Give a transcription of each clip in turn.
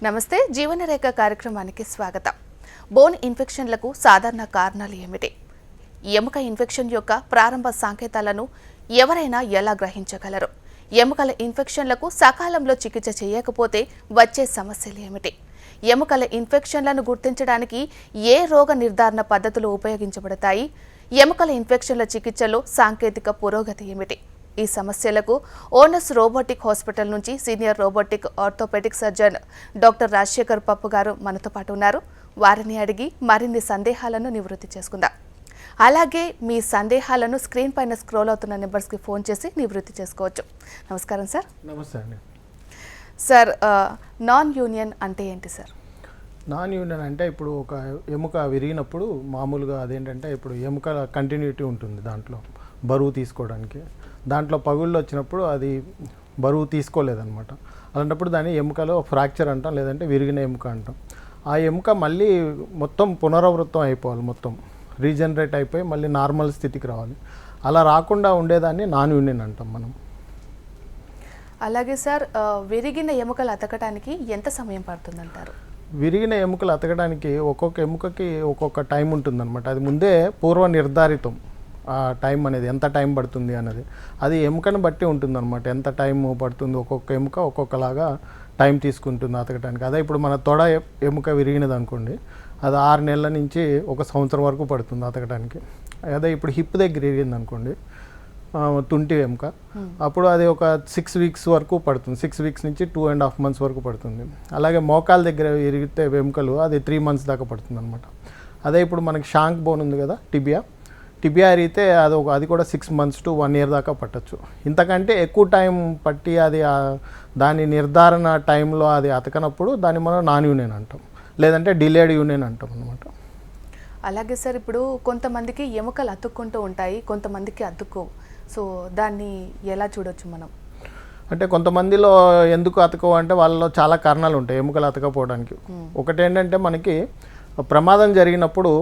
నమస్తే జీవనరేఖ కార్యక్రమానికి స్వాగతం. బోన్ ఇన్ఫెక్షన్లకు సాధారణ కారణాలు ఏమిటి? ఎముక ఇన్ఫెక్షన్ యొక్క ప్రారంభ సంకేతాలను ఎవరైనా ఎలా గ్రహించగలరు? ఎముకల ఇన్ఫెక్షన్లకు సకాలంలో చికిత్స చేయకపోతే వచ్చే సమస్యలు ఏమిటి? ఎముకల ఇన్ఫెక్షన్లను గుర్తించడానికి ఏ రోగ నిర్ధారణ పద్ధతులు ఉపయోగించబడతాయి? ఎముకల ఇన్ఫెక్షన్ల చికిత్సలో సాంకేతిక పురోగతి ఏమిటి? ఈ సమస్యలకు ఓనస్ రోబోటిక్ హాస్పిటల్ నుంచి senior robotic orthopaedic surgeon doctor Rajasekhar Pappu గారు మనతో పాటు ఉన్నారు. వారిని అడిగి మరిన్ని సందేహాలను నివృత్తి చేసుకుందాం. అలాగే మీ సందేహాలను స్క్రీన్ పైన స్క్రోల్ అవుతున్న నెంబర్స్కి ఫోన్ చేసి నివృత్తి చేసుకోవచ్చు. నమస్కారం సార్. నమస్తే అండి. సార్, నాన్ యూనియన్ అంటే ఏంటి సార్? నాన్ యూనియన్ అంటే ఇప్పుడు ఒక ఎముక విరిగినప్పుడు మామూలుగా అదేంటంటే ఇప్పుడు ఎముక కంటిన్యూటీ ఉంటుంది, దాంట్లో బరువు తీసుకోవడానికి. దాంట్లో పగుళ్ళు వచ్చినప్పుడు అది బరువు తీసుకోలేదన్నమాట. అలాంటప్పుడు దాన్ని ఎముకలో ఫ్రాక్చర్ అంటాం, లేదంటే విరిగిన ఎముక అంటాం. ఆ ఎముక మళ్ళీ మొత్తం పునరావృతం అయిపోవాలి, మొత్తం రీజనరేట్ అయిపోయి మళ్ళీ నార్మల్ స్థితికి రావాలి. అలా రాకుండా ఉండేదాన్ని నాన్ యూనియన్ అంటాం మనం. అలాగే సార్, విరిగిన ఎముకలు అతకడానికి ఎంత సమయం పడుతుందంటారు? విరిగిన ఎముకలు అతకడానికి ఒక్కొక్క ఎముకకి ఒక్కొక్క టైం ఉంటుందన్నమాట. అది ముందే పూర్వ నిర్ధారితం. ఆ టైం అనేది ఎంత టైం పడుతుంది అన్నది అది ఎముకను బట్టి ఉంటుందన్నమాట. ఎంత టైం పడుతుంది, ఒక్కొక్క ఎముక ఒక్కొక్కలాగా టైం తీసుకుంటుంది అతకడానికి. అదే ఇప్పుడు మన తొడ ఎముక విరిగినది అనుకోండి, అది 6 నెలల నుంచి 1 సంవత్సరం వరకు పడుతుంది అతకడానికి. అదే ఇప్పుడు హిప్ దగ్గర విరిగింది అనుకోండి, తుంటి ఎముక, అప్పుడు అది ఒక 6 వీక్స్ వరకు పడుతుంది. 6 వీక్స్ నుంచి 2.5 months వరకు పడుతుంది. అలాగే మోకాల దగ్గర విరిగితే ఎముకలు అది 3 months దాకా పడుతుంది అనమాట. అదే ఇప్పుడు మనకి షాంక్ బోన్ ఉంది కదా, టిబియా అరిగితే అది కూడా 6 months to 1 year దాకా పట్టచ్చు. ఇంతకంటే ఎక్కువ టైం పట్టి అది దాని నిర్ధారణ టైంలో అది అతకనప్పుడు దాన్ని మనం నాన్ యూనియన్ అంటాం, లేదంటే డిలేడ్ యూనియన్ అంటాం అనమాట. అలాగే సార్, ఇప్పుడు కొంతమందికి ఎముకలు అతుక్కుంటూ ఉంటాయి, కొంతమందికి అతుక్కోవు. సో దాన్ని ఎలా చూడొచ్చు మనం? అంటే కొంతమందిలో ఎందుకు అతకవు అంటే వాళ్ళలో చాలా కారణాలు ఉంటాయి ఎముకలు అతకపోవడానికి. ఒకటి ఏంటంటే మనకి ప్రమాదం జరిగినప్పుడు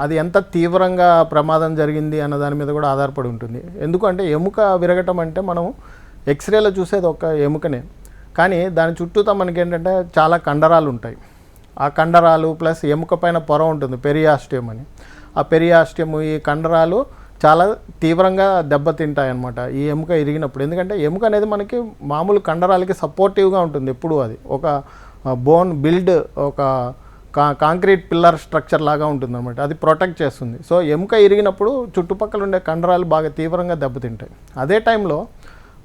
అది ఎంత తీవ్రంగా ప్రమాదం జరిగింది అన్న దాని మీద కూడా ఆధారపడి ఉంటుంది. ఎందుకంటే ఎముక విరగటం అంటే మనం ఎక్స్రేలో చూసేది ఒక ఎముకనే, కానీ దాని చుట్టూతో మనకి ఏంటంటే చాలా కండరాలు ఉంటాయి. ఆ కండరాలు ప్లస్ ఎముక పైన పొర ఉంటుంది, పెరియాస్టియం అని. ఆ పెరియాస్టియం, ఈ కండరాలు చాలా తీవ్రంగా దెబ్బతింటాయి అన్నమాట ఈ ఎముక ఇరిగినప్పుడు. ఎందుకంటే ఎముక అనేది మనకి మామూలు కండరాలకి సపోర్టివ్గా ఉంటుంది ఎప్పుడు. అది ఒక బోన్ బిల్డ్, ఒక కాంక్రీట్ పిల్లర్ స్ట్రక్చర్ లాగా ఉంటుంది అనమాట. అది ప్రొటెక్ట్ చేస్తుంది. సో ఎముక ఇరిగినప్పుడు చుట్టుపక్కల ఉండే కండరాలు బాగా తీవ్రంగా దెబ్బతింటాయి. అదే టైంలో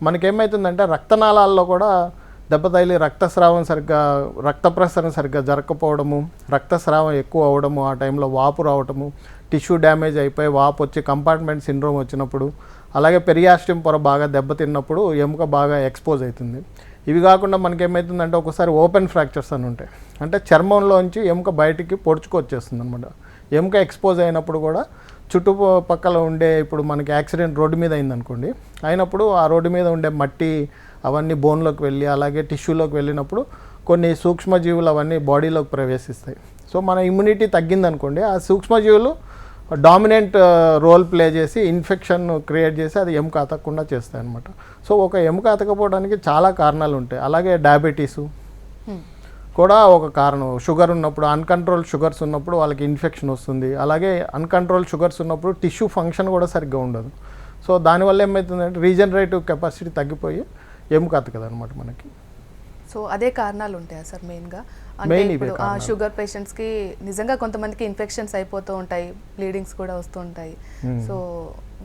మనకేమవుతుందంటే రక్తనాళాల్లో కూడా దెబ్బతగిలి రక్త ప్రసరణ సరిగ్గా జరగకపోవడము, రక్తస్రావం ఎక్కువ అవ్వడము, ఆ టైంలో వాపు రావడము, టిష్యూ డ్యామేజ్ అయిపోయి వాపు వచ్చి కంపార్ట్మెంట్ సిండ్రోమ్ వచ్చినప్పుడు, అలాగే పెరియాస్టియం పొర బాగా దెబ్బతిన్నప్పుడు ఎముక బాగా ఎక్స్పోజ్ అవుతుంది. ఇవి కాకుండా మనకేమవుతుందంటే ఒకసారి ఓపెన్ ఫ్రాక్చర్స్ అని ఉంటాయి. అంటే చర్మంలోంచి ఎముక బయటికి పొడుచుకొచ్చేస్తుంది అనమాట. ఎముక ఎక్స్పోజ్ అయినప్పుడు కూడా చుట్టుపక్కల ఉండే, ఇప్పుడు మనకి యాక్సిడెంట్ రోడ్డు మీద అయిందనుకోండి, అయినప్పుడు ఆ రోడ్డు మీద ఉండే మట్టి అవన్నీ బోన్లోకి వెళ్ళి అలాగే టిష్యూలోకి వెళ్ళినప్పుడు కొన్ని సూక్ష్మజీవులు అవన్నీ బాడీలోకి ప్రవేశిస్తాయి. సో మన ఇమ్యూనిటీ తగ్గిందనుకోండి, ఆ సూక్ష్మజీవులు డామినెంట్ రోల్ ప్లే చేసి ఇన్ఫెక్షన్ క్రియేట్ చేసి అది ఎముక అతకకుండా చేస్తాయి అన్నమాట. సో ఒక ఎముక అతకపోవడానికి చాలా కారణాలు ఉంటాయి. అలాగే డయాబెటీసు కూడా ఒక కారణం. షుగర్ ఉన్నప్పుడు, అన్కంట్రోల్ షుగర్స్ ఉన్నప్పుడు వాళ్ళకి ఇన్ఫెక్షన్ వస్తుంది. అలాగే అన్కంట్రోల్ షుగర్స్ ఉన్నప్పుడు టిష్యూ ఫంక్షన్ కూడా సరిగ్గా ఉండదు. సో దానివల్ల ఏమవుతుందంటే రీజనరేటివ్ కెపాసిటీ తగ్గిపోయి ఎముక అతకదు అనమాట మనకి. సో అదే కారణాలు ఉంటాయా సార్ మెయిన్గా? అంటే ఇప్పుడు షుగర్ పేషెంట్స్కి నిజంగా కొంతమందికి ఇన్ఫెక్షన్స్ అయిపోతూ ఉంటాయి, బ్లీడింగ్స్ కూడా వస్తూ ఉంటాయి. సో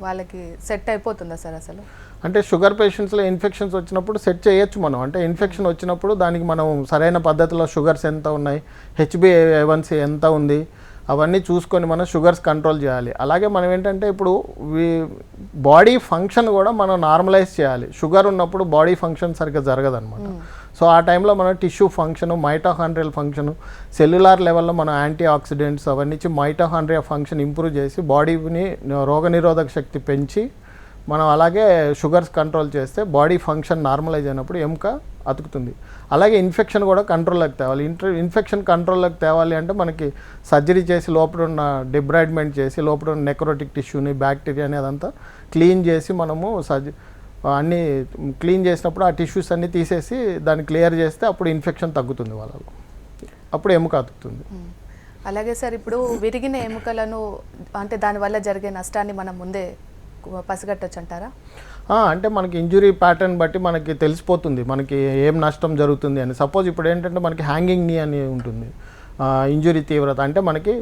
వాళ్ళకి సెట్ అయిపోతుందా సార్ అసలు? అంటే షుగర్ పేషెంట్స్లో ఇన్ఫెక్షన్స్ వచ్చినప్పుడు సెట్ చేయొచ్చు మనం. అంటే ఇన్ఫెక్షన్ వచ్చినప్పుడు దానికి మనం సరైన పద్ధతిలో షుగర్స్ ఎంత ఉన్నాయి, HbA1c ఎంత ఉంది, అవన్నీ చూసుకొని మనం షుగర్స్ కంట్రోల్ చేయాలి. అలాగే మనం ఏంటంటే ఇప్పుడు బాడీ ఫంక్షన్ కూడా మనం నార్మలైజ్ చేయాలి. షుగర్ ఉన్నప్పుడు బాడీ ఫంక్షన్ సరిగ్గా జరగదన్నమాట. సో ఆ టైంలో మనం tissue function, mitochondrial function, cellular లెవెల్లో మనం యాంటీ ఆక్సిడెంట్స్ అవన్నీ ఇచ్చి మైటోకాండ్రియా ఫంక్షన్ ఇంప్రూవ్ చేసి బాడీని రోగనిరోధక శక్తి పెంచి మనం అలాగే షుగర్స్ కంట్రోల్ చేస్తే బాడీ ఫంక్షన్ నార్మలైజ్ అయినప్పుడు ఎముక అతుకుతుంది. అలాగే ఇన్ఫెక్షన్ కూడా కంట్రోల్లోకి తేవాలి. ఇన్ఫెక్షన్ కంట్రోల్లోకి తేవాలి అంటే మనకి సర్జరీ చేసి లోపల ఉన్న డిబ్రైడ్మెంట్ చేసి లోపల ఉన్న నెక్రోటిక్ టిష్యూని, బ్యాక్టీరియాని అదంతా క్లీన్ చేసి మనము అన్నీ క్లీన్ చేసినప్పుడు ఆ టిష్యూస్ అన్నీ తీసేసి దాన్ని క్లియర్ చేస్తే అప్పుడు ఇన్ఫెక్షన్ తగ్గుతుంది వాళ్ళలో, అప్పుడు ఎముక అతుకుతుంది. అలాగే సార్, ఇప్పుడు విరిగిన ఎముకలను అంటే దానివల్ల జరిగే నష్టాన్ని మనం ముందే పసిగట్టొచ్చు అంటారా? అంటే మనకి ఇంజురీ ప్యాటర్న్ బట్టి మనకి తెలిసిపోతుంది మనకి ఏం నష్టం జరుగుతుంది అని. సపోజ్ ఇప్పుడు ఏంటంటే మనకి హ్యాంగింగ్ నీ అని ఉంటుంది, ఇంజురీ తీవ్రత అంటే మనకి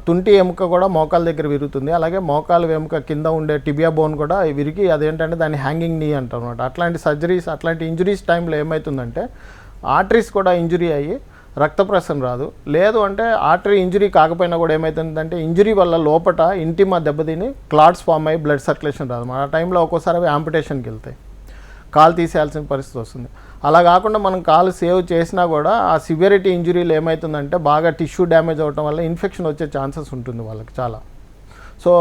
తుంటి ఎముక కూడా మోకాల దగ్గర విరుగుతుంది, అలాగే మోకాలు ఎముక కింద ఉండే టిబియా బోన్ కూడా విరిగి అదేంటంటే దాన్ని హ్యాంగింగ్ నీ అంటారు అనమాట. అట్లాంటి సర్జరీస్, అట్లాంటి ఇంజురీస్ టైంలో ఏమవుతుందంటే ఆర్టరీస్ కూడా ఇంజురీ అయ్యి రక్త ప్రసరణ రాదు. లేదు అంటే ఆర్టరీ ఇంజురీ కాకపోయినా కూడా ఏమవుతుందంటే ఇంజురీ వల్ల లోపట ఇంటిమా దెబ్బతిని క్లాట్స్ ఫామ్ అయ్యి బ్లడ్ సర్క్యులేషన్ రాదు. ఆ టైంలో ఒక్కోసారి అవి యాంపిటేషన్కి వెళ్తాయి, కాలు తీసేయాల్సిన పరిస్థితి వస్తుంది. అలా కాకుండా మనం కాలు సేవ్ చేసినా కూడా ఆ సివియరిటీ ఇంజురీలు ఏమవుతుందంటే బాగా టిష్యూ డ్యామేజ్ అవ్వటం వల్ల ఇన్ఫెక్షన్ వచ్చే ఛాన్సెస్ ఉంటుంది వాళ్ళకి చాలా. సో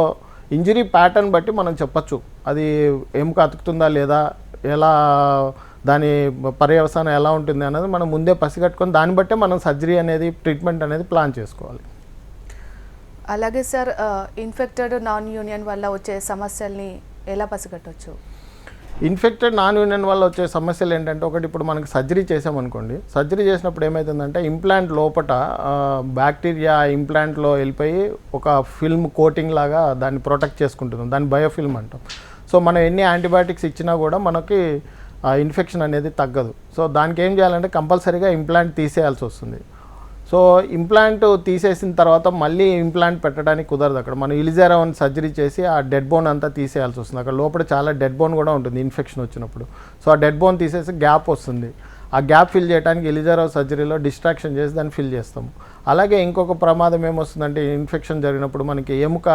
ఇంజురీ ప్యాటర్న్ బట్టి మనం చెప్పచ్చు అది ఎముక అతుకుతుందా లేదా, ఎలా దాని పర్యవసానం ఎలా ఉంటుంది అనేది మనం ముందే పసిగట్టుకొని దాన్ని బట్టే మనం సర్జరీ అనేది, ట్రీట్మెంట్ అనేది ప్లాన్ చేసుకోవాలి. అలాగే సార్, ఇన్ఫెక్టెడ్ నాన్ యూనియన్ వల్ల వచ్చే సమస్యల్ని ఎలా పసిగట్టవచ్చు? ఇన్ఫెక్టెడ్ నాన్ యూనియన్ వల్ల వచ్చే సమస్యలు ఏంటంటే, ఒకటి ఇప్పుడు మనకి సర్జరీ చేసామనుకోండి, సర్జరీ చేసినప్పుడు ఏమవుతుందంటే ఇంప్లాంట్ లోపట బ్యాక్టీరియా ఇంప్లాంట్లో వెళ్ళిపోయి ఒక ఫిల్మ్ కోటింగ్ లాగా దాన్ని ప్రొటెక్ట్ చేసుకుంటుంది, దాన్ని బయోఫిల్మ్ అంటాం. సో మనం ఎన్ని యాంటీబయాటిక్స్ ఇచ్చినా కూడా మనకి ఇన్ఫెక్షన్ అనేది తగ్గదు. సో దానికి ఏం చేయాలంటే కంపల్సరీగా ఇంప్లాంట్ తీసేయాల్సి వస్తుంది. సో ఇంప్లాంట్ తీసేసిన తర్వాత మళ్ళీ ఇంప్లాంట్ పెట్టడానికి కుదరదు. అక్కడ మనం ఇలిజారాన్ సర్జరీ చేసి ఆ డెడ్ బోన్ అంతా తీసేయాల్సి వస్తుంది. అక్కడ లోపల చాలా డెడ్ బోన్ కూడా ఉంటుంది ఇన్ఫెక్షన్ వచ్చినప్పుడు. సో ఆ డెడ్ బోన్ తీసేసి గ్యాప్ వస్తుంది. ఆ గ్యాప్ ఫిల్ చేయడానికి ఇలిజారాన్ సర్జరీలో డిస్ట్రాక్షన్ చేసి దాన్ని ఫిల్ చేస్తాము. అలాగే ఇంకొక ప్రమాదం ఏమొస్తుందంటే ఇన్ఫెక్షన్ జరిగినప్పుడు మనకి ఎముక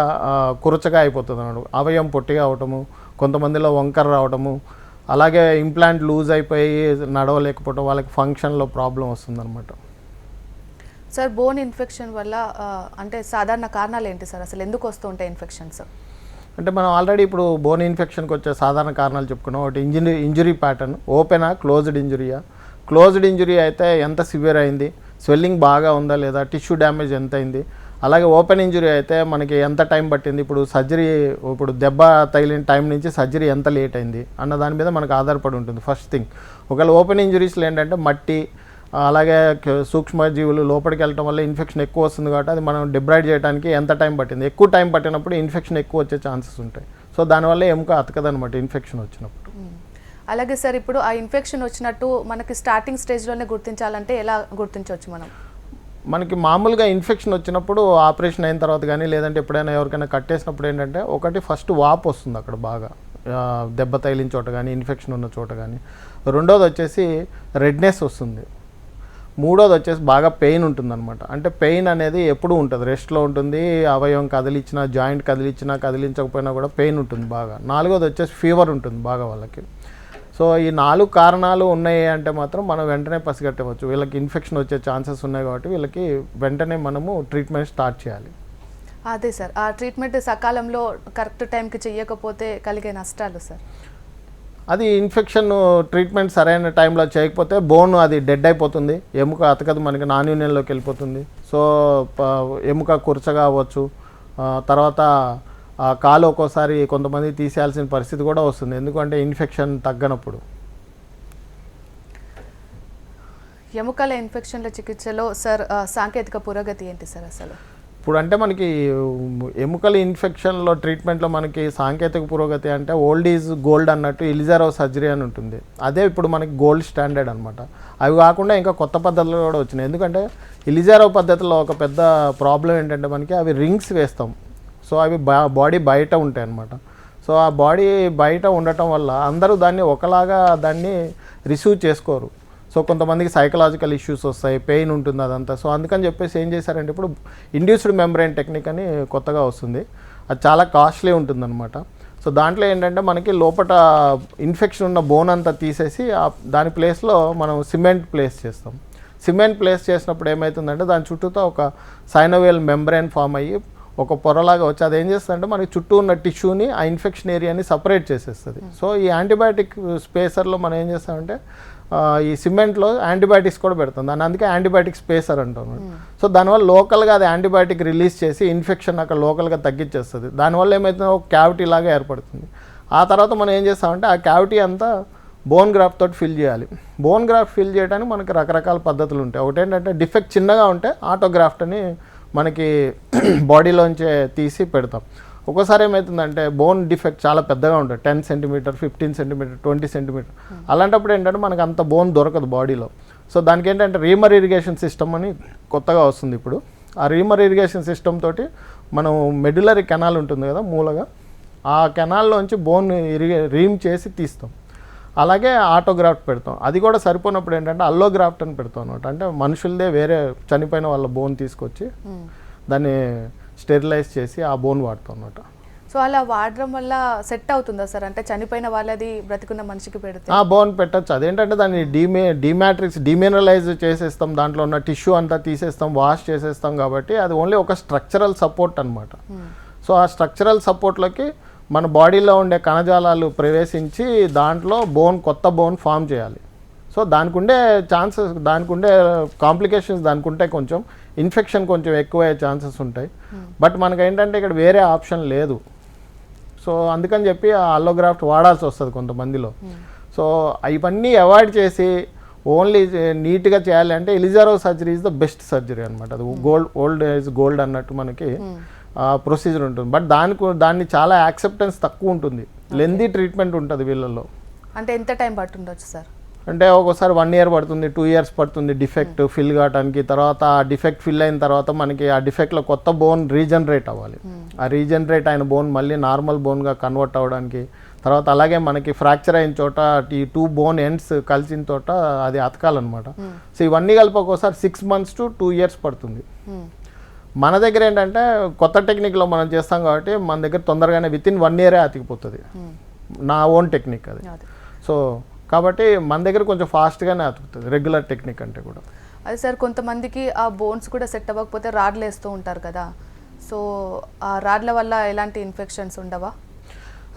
కురచగా అయిపోతుంది అన్నమాట, అవయం పొట్టిగా అవటము, కొంతమందిలో వంకర రావటము, అలాగే ఇంప్లాంట్ లూజ్ అయిపోయి నడవలేకపోవడం, వాళ్ళకి ఫంక్షన్లో ప్రాబ్లం వస్తుందన్నమాట. సార్, బోన్ ఇన్ఫెక్షన్ వల్ల అంటే సాధారణ కారణాలు ఏంటి సార్? అసలు ఎందుకు వస్తూ ఉంటాయి ఇన్ఫెక్షన్స్? అంటే మనం ఆల్రెడీ ఇప్పుడు బోన్ ఇన్ఫెక్షన్కి వచ్చే సాధారణ కారణాలు చెప్పుకున్నాం. ఒకటి ఇంజురీ ప్యాటర్న్, ఓపెనా క్లోజ్డ్ ఇంజురీయా. క్లోజ్డ్ ఇంజురీ అయితే ఎంత సివియర్ అయింది, స్వెల్లింగ్ బాగా ఉందా లేదా, టిష్యూ డ్యామేజ్ ఎంత అయింది. అలాగే ఓపెన్ ఇంజురీ అయితే మనకి ఎంత టైం పట్టింది, ఇప్పుడు సర్జరీ, ఇప్పుడు దెబ్బ తగిలిన టైం నుంచి సర్జరీ ఎంత లేట్ అయింది అన్న దాని మీద మనకు ఆధారపడి ఉంటుంది ఫస్ట్ థింగ్. ఒకవేళ ఓపెన్ ఇంజురీస్లో ఏంటంటే మట్టి, అలాగే సూక్ష్మజీవులు లోపలికి వెళ్ళటం వల్ల ఇన్ఫెక్షన్ ఎక్కువ వస్తుంది కాబట్టి అది మనం డిబ్రైడ్ చేయడానికి ఎంత టైం పట్టింది, ఎక్కువ టైం పట్టినప్పుడు ఇన్ఫెక్షన్ ఎక్కువ వచ్చే ఛాన్సెస్ ఉంటాయి. సో దానివల్ల ఎముక అతకదనమాట ఇన్ఫెక్షన్ వచ్చినప్పుడు. అలాగే సార్, ఇప్పుడు ఆ ఇన్ఫెక్షన్ వచ్చినట్టు మనకి స్టార్టింగ్ స్టేజ్లోనే గుర్తించాలంటే ఎలా గుర్తించవచ్చు మనం? మనకి మామూలుగా ఇన్ఫెక్షన్ వచ్చినప్పుడు ఆపరేషన్ అయిన తర్వాత కానీ లేదంటే ఎప్పుడైనా ఎవరికైనా కట్టేసినప్పుడు ఏంటంటే ఒకటి ఫస్ట్ వాపు వస్తుంది అక్కడ బాగా, దెబ్బ తగిలిన చోట కానీ ఇన్ఫెక్షన్ ఉన్న చోట కానీ. రెండోది వచ్చేసి రెడ్నెస్ వస్తుంది. మూడోది వచ్చేసి బాగా పెయిన్ ఉంటుంది అనమాట. అంటే పెయిన్ అనేది ఎప్పుడు ఉంటుంది, రెస్ట్లో ఉంటుంది, అవయవం కదిలించినా, జాయింట్ కదిలించినా కదిలించకపోయినా కూడా పెయిన్ ఉంటుంది బాగా. నాలుగోది వచ్చేసి ఫీవర్ ఉంటుంది బాగా వాళ్ళకి. సో ఈ 4 కారణాలు ఉన్నాయి అంటే మాత్రం మనం వెంటనే పసిగట్టవచ్చు వీళ్ళకి ఇన్ఫెక్షన్ వచ్చే ఛాన్సెస్ ఉన్నాయి కాబట్టి వీళ్ళకి వెంటనే మనము ట్రీట్మెంట్ స్టార్ట్ చేయాలి. అదే సార్, ఆ ట్రీట్మెంట్ సకాలంలో కరెక్ట్ టైంకి చేయకపోతే కలిగే నష్టాలు సార్? అది ఇన్ఫెక్షన్ ట్రీట్మెంట్ సరైన టైంలో చేయకపోతే బోన్ అది డెడ్ అయిపోతుంది, ఎముక అతకదు, మనకి నాన్ యూనియన్లోకి వెళ్ళిపోతుంది. సో ఎముక కురచగా అవ్వచ్చు, తర్వాత కాలు ఒక్కోసారి కొంతమంది తీసేయాల్సిన పరిస్థితి కూడా వస్తుంది, ఎందుకంటే ఇన్ఫెక్షన్ తగ్గనప్పుడు. ఎముకల ఇన్ఫెక్షన్ల చికిత్సలో సార్ సాంకేతిక పురోగతి ఏంటి సార్ అసలు? ఇప్పుడు అంటే మనకి ఎముకల ఇన్ఫెక్షన్లో ట్రీట్మెంట్లో మనకి సాంకేతిక పురోగతి అంటే ఓల్డ్ ఈజ్ గోల్డ్ అన్నట్టు ఇలిజారో సర్జరీ అని ఉంటుంది. అదే ఇప్పుడు మనకి గోల్డ్ స్టాండర్డ్ అనమాట. అవి కాకుండా ఇంకా కొత్త పద్ధతులు కూడా వచ్చినాయి. ఎందుకంటే ఇలిజారో పద్ధతిలో ఒక పెద్ద ప్రాబ్లం ఏంటంటే మనకి అవి రింగ్స్ వేస్తాం. సో అవి బాడీ బయట ఉంటాయి అన్నమాట. సో ఆ బాడీ బయట ఉండటం వల్ల అందరూ దాన్ని ఒకలాగా దాన్ని రిసీవ్ చేసుకోరు. సో కొంతమందికి సైకలాజికల్ ఇష్యూస్ వస్తాయి, పెయిన్ ఉంటుంది అదంతా. సో అందుకని చెప్పేసి ఏం చేశారంటే ఇప్పుడు ఇండ్యూస్డ్ మెంబ్రెయిన్ టెక్నిక్ అని కొత్తగా వస్తుంది. అది చాలా కాస్ట్లీ ఉంటుందన్నమాట. సో దాంట్లో ఏంటంటే మనకి లోపల ఇన్ఫెక్షన్ ఉన్న బోన్ అంతా తీసేసి దాని ప్లేస్లో మనం సిమెంట్ ప్లేస్ చేస్తాం. సిమెంట్ ప్లేస్ చేసినప్పుడు ఏమవుతుందంటే దాని చుట్టూతో ఒక సైనోవియల్ మెంబ్రెయిన్ ఫామ్ అయ్యి ఒక పొరలాగా వచ్చి అది ఏం చేస్తుందంటే మనకి చుట్టూ ఉన్న టిష్యూని ఆ ఇన్ఫెక్షన్ ఏరియాని సపరేట్ చేసేస్తుంది. సో ఈ యాంటీబయాటిక్ స్పేసర్లో మనం ఏం చేస్తామంటే ఈ సిమెంట్లో యాంటీబయాటిక్స్ కూడా పెడుతుంది, దాన్ని అందుకే యాంటీబయాటిక్ స్పేసర్ అంటాం. సో దానివల్ల లోకల్గా అది యాంటీబయాటిక్ రిలీజ్ చేసి ఇన్ఫెక్షన్ అక్కడ లోకల్గా తగ్గించేస్తుంది. దానివల్ల ఏమవుతుందో ఒక క్యావిటీ లాగా ఏర్పడుతుంది. ఆ తర్వాత మనం ఏం చేస్తామంటే ఆ క్యావిటీ అంతా బోన్ గ్రాఫ్ట్ తోటి ఫిల్ చేయాలి. బోన్ గ్రాఫ్ట్ ఫిల్ చేయడానికి మనకి రకరకాల పద్ధతులు ఉంటాయి. ఒకటి ఏంటంటే డిఫెక్ట్ చిన్నగా ఉంటే ఆటోగ్రాఫ్ట్ అని మనకి బాడీలోంచే తీసి పెడతాం. ఒక్కోసారి ఏమవుతుందంటే బోన్ డిఫెక్ట్ చాలా పెద్దగా ఉంటుంది, 10 సెంటీమీటర్, 15 సెంటీమీటర్, 20 సెంటీమీటర్. అలాంటప్పుడు ఏంటంటే మనకు అంత బోన్ దొరకదు బాడీలో. సో దానికి ఏంటంటే రీమర్ ఇరిగేషన్ సిస్టమ్ అని కొత్తగా వస్తుంది ఇప్పుడు. ఆ రీమర్ ఇరిగేషన్ సిస్టమ్ తోటి మనం మెడ్యులరీ కెనాల్ ఉంటుంది కదా మూలగా, ఆ కెనాల్లోంచి బోన్ రీమ్ చేసి తీస్తాం. అలాగే ఆటోగ్రాఫ్ట్ పెడతాం. అది కూడా సరిపోయినప్పుడు ఏంటంటే అల్లోగ్రాఫ్ట్ అని పెడతాం అనమాట. అంటే మనుషులదే వేరే చనిపోయిన వాళ్ళ బోన్ తీసుకొచ్చి దాన్ని స్టెరిలైజ్ చేసి ఆ బోన్ వాడతాం అనమాట. సో అలా వాడడం వల్ల సెట్ అవుతుందా సార్? అంటే చనిపోయిన వాళ్ళది బ్రతికున్న మనిషికి పెడితే ఆ బోన్ పెట్టచ్చు. అదేంటంటే దాన్ని డిమినరలైజ్ చేసేస్తాం, దాంట్లో ఉన్న టిష్యూ అంతా తీసేస్తాం, వాష్ చేసేస్తాం. కాబట్టి అది ఓన్లీ ఒక స్ట్రక్చరల్ సపోర్ట్ అనమాట. సో ఆ స్ట్రక్చరల్ సపోర్ట్లోకి మన బాడీలో ఉండే కణజాలాలు ప్రవేశించి దాంట్లో కొత్త బోన్ ఫామ్ చేయాలి. సో దానికి ఉండే ఛాన్సెస్, దానికి ఉండే కాంప్లికేషన్స్ దానికి ఉంటాయి. కొంచెం ఇన్ఫెక్షన్ కొంచెం ఎక్కువయ్యే ఛాన్సెస్ ఉంటాయి. బట్ మనకు ఏంటంటే ఇక్కడ వేరే ఆప్షన్ లేదు. సో అందుకని చెప్పి ఆ అల్లోగ్రాఫ్ట్ వాడాల్సి వస్తుంది కొంతమందిలో. సో ఇవన్నీ అవాయిడ్ చేసి ఓన్లీ నీట్గా చేయాలి అంటే Ilizarov surgery is the best surgery అనమాట. అది ఓల్డ్ ఏజ్ గోల్డ్ అన్నట్టు మనకి ప్రొసీజర్ ఉంటుంది. బట్ దాన్ని చాలా యాక్సెప్టెన్స్ తక్కువ ఉంటుంది, లెందీ ట్రీట్మెంట్ ఉంటుంది వీళ్ళల్లో. అంటే ఎంత టైం పట్టుండొచ్చు సార్? అంటే ఒక్కోసారి 1 year పడుతుంది, 2 years పడుతుంది డిఫెక్ట్ ఫిల్ కావడానికి. తర్వాత ఆ డిఫెక్ట్ ఫిల్ అయిన తర్వాత మనకి ఆ డిఫెక్ట్లో కొత్త బోన్ రీజనరేట్ అవ్వాలి. ఆ రీజనరేట్ అయిన బోన్ మళ్ళీ నార్మల్ బోన్గా కన్వర్ట్ అవ్వడానికి, తర్వాత అలాగే మనకి ఫ్రాక్చర్ అయిన చోట ఈ 2 bone ends కలిసిన చోట అది అతకాలన్నమాట. సో ఇవన్నీ కలిపి ఒక్కోసారి 6 months to 2 years పడుతుంది. మన దగ్గర ఏంటంటే కొత్త టెక్నిక్లో మనం చేస్తాం కాబట్టి మన దగ్గర తొందరగానే విత్ ఇన్ 1 year అతికిపోతుంది. నా ఓన్ టెక్నిక్ అది. సో కాబట్టి మన దగ్గర కొంచెం ఫాస్ట్గానే అతుకుతుంది రెగ్యులర్ టెక్నిక్ అంటే కూడా. అదే సార్, కొంతమందికి ఆ బోన్స్ కూడా సెట్ అవ్వకపోతే రాడ్లు వేస్తూ ఉంటారు కదా. సో ఆ రాడ్ల వల్ల ఎలాంటి ఇన్ఫెక్షన్స్ ఉండవా?